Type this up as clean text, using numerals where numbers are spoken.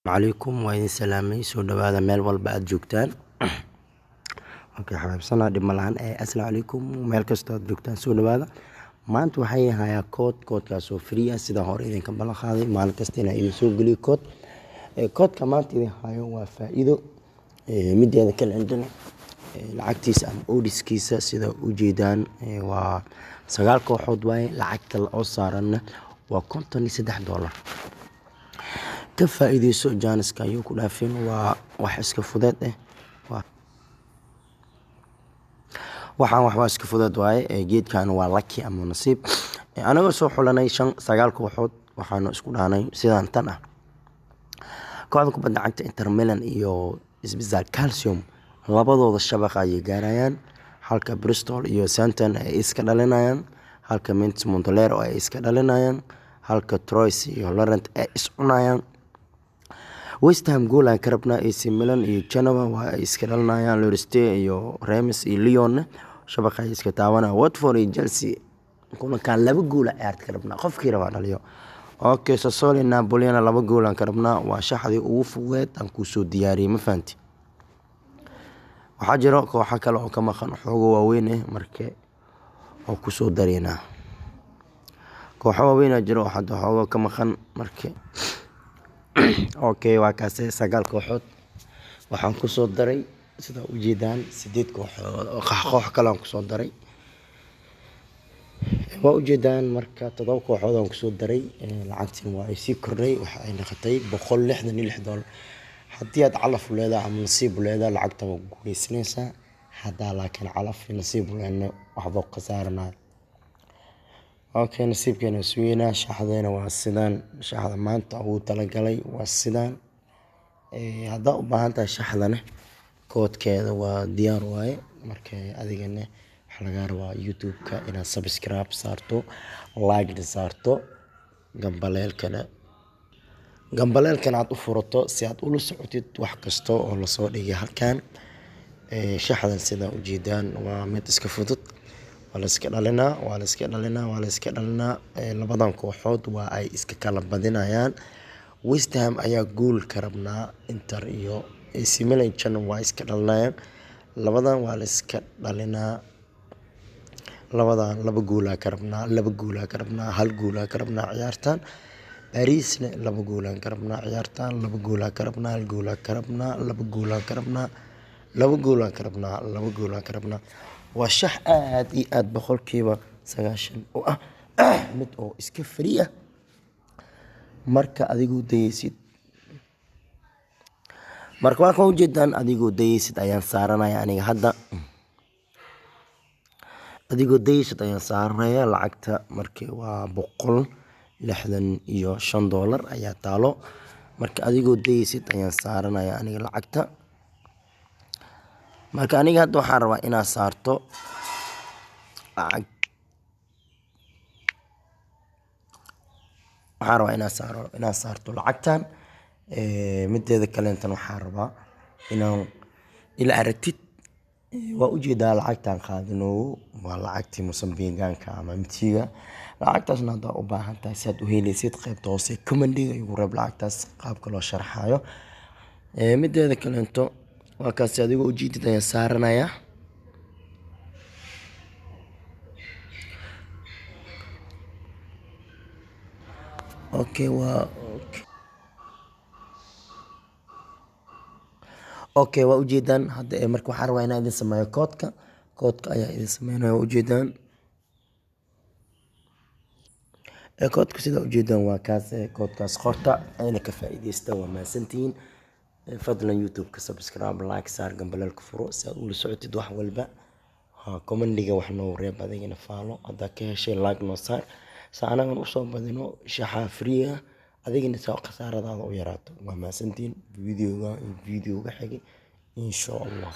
عليكم وإذن سلامي سو دوادا ميل والبا aad joogtaan okay xabaabsana dhib malahan assalaamu calaykum meel kasta aad joogtaan soo dhawaada maanta waxay hayaa koodkaas oo free ah sida hore idinka ballan qaaday maalin kasta inaan idin soo geliyo koodka maanta idin hayo waa faa'iido mideeda kale cindana lacagtiisa ama odiskiisa sida u jeedaan waa 9 kooxood waaye lacagta oo saaran waa $53 ka faa'iideyso jaaniska ayuu ku dhaafin waa wax iska fudeed waxaan waxba iska fudeed waaye geedkan waa lucky ama nasiib anaga soo xulanay 9 kooxood waxaanu isku dhaanay sidaan tan ah kooxda kubadda cagta Inter Milan iyo Isbitaal Calcium labadooda shabaq ay gaarayaan halka Bristol iyo Southampton ay iska dhalinayaan halka Mainz Montpellier ay iska dhalinayaan halka Troyes iyo Lorient ay is cunayaan West Ham goal aan karabna AC Milan iyo Genoa waa iska dhalinayaan Leicester iyo Reims iyo Lyon shabaqa iska taawana Watford iyo Chelsea kuna ka laba gool ciyaarta karabna qofkii raba dhaliyo okay Sassuolo Napoli laba gool aan karabna waa shaxdii ugu fuweed aan ku soo diyaariyay ma fahanti waxaa jiro kooxo kale oo ka maqan xogo waaweyn markay oo ku soo dareena kooxo waaweyn jiro hadda xogo ka maqan markay okay waa kaas 9 kooxood waxaan ku soo daray sida u jeedaan 8 kooxood oo koox kale aan ku soo daray waa u jeedaan marka 7 kooxood aan ku soo daray lacagtiin waa ay sii kordhay waxa ay noqotay $166 haddii aad calaf leedahay ama nasiib leedahay lacagta waa guuleysanaysaa hadda laakiin calaf nasiib leena waxba qasaarnaa okay nasiibkeena suuyna shaxdeena waa sidaan shaxda maanta uu talagalay waa sidaan hadda u baahan tahay shaxdana koodkeeda waa diyaar waaye marka adigana waxa laga rabaa YouTube-ka inaad subscribe saarto like saarto gambaleelkana aad u furato si aad ula socotid wax kasta oo la soo dhigay halkan shaxdan sida u jeedaan waa mid iska fudud wala iska dhalinaa labadan kooxood waa ay iska kala badinayaan West Ham ayaa gool ka rabnaa Inter iyo AC Milan waa iska dhalinayaan labadan waa la iska dhalinaa labadan laba gool ka rabnaa hal gool ka rabnaa ciyaartan Parisna laba gool ka rabnaa ciyaartan laba gool ka rabnaa hal gool ka rabnaa laba gool ka rabnaa laba gool ka rabnaa waa shax aad iyo aad boqolkiiba 90 oo ah mid oo iska free ah marka adigu daysid marka waa ka ujeedaan adigu daysid ayaan saaranaya aniga hadda adigu daysid ayaan saaranaya lacagta markii waa $165 ayaa taalo marka adigu daysid ayaan saaranaya aniga lacagta marka aniga hadda waxaan rabaa inaan saarto lacag waxaan rabaa inaan saarto lacagtan mideeda kale intan waxaan rabaa inaan ila aragtid waa u jeedaa lacagtan qaadano waa lacagtii Mozambique-gaanka ama mitiga lacagtaasna hadda u baahan tahay si aad u helaysid qaybta hoose comment-iga igu reeb lacagtaas qaabka loo sharxayo mideeda kale inta waa kaas adigu u jeedid ayaan saaranaya okay waa u jeedaan hadda marka waxaan rabaa inaan idin sameeyo koodka ayaa idin sameeynaya u jeedaan koodka sida u jeedaan waa kaas koodkaas qorta ayna ka faa'iideysta waa maasantiin fadlan YouTube-ka subscribe like saar gambaleelka furo si aad ula socotid wax walba comment-iga wax noo reeb adigina faalo hadda ka heshay like noo saar saanagan u soo badino shaxa free ah adigina soo qasaaradaada u yaraato waa maasantiin videoga xigay insha Allah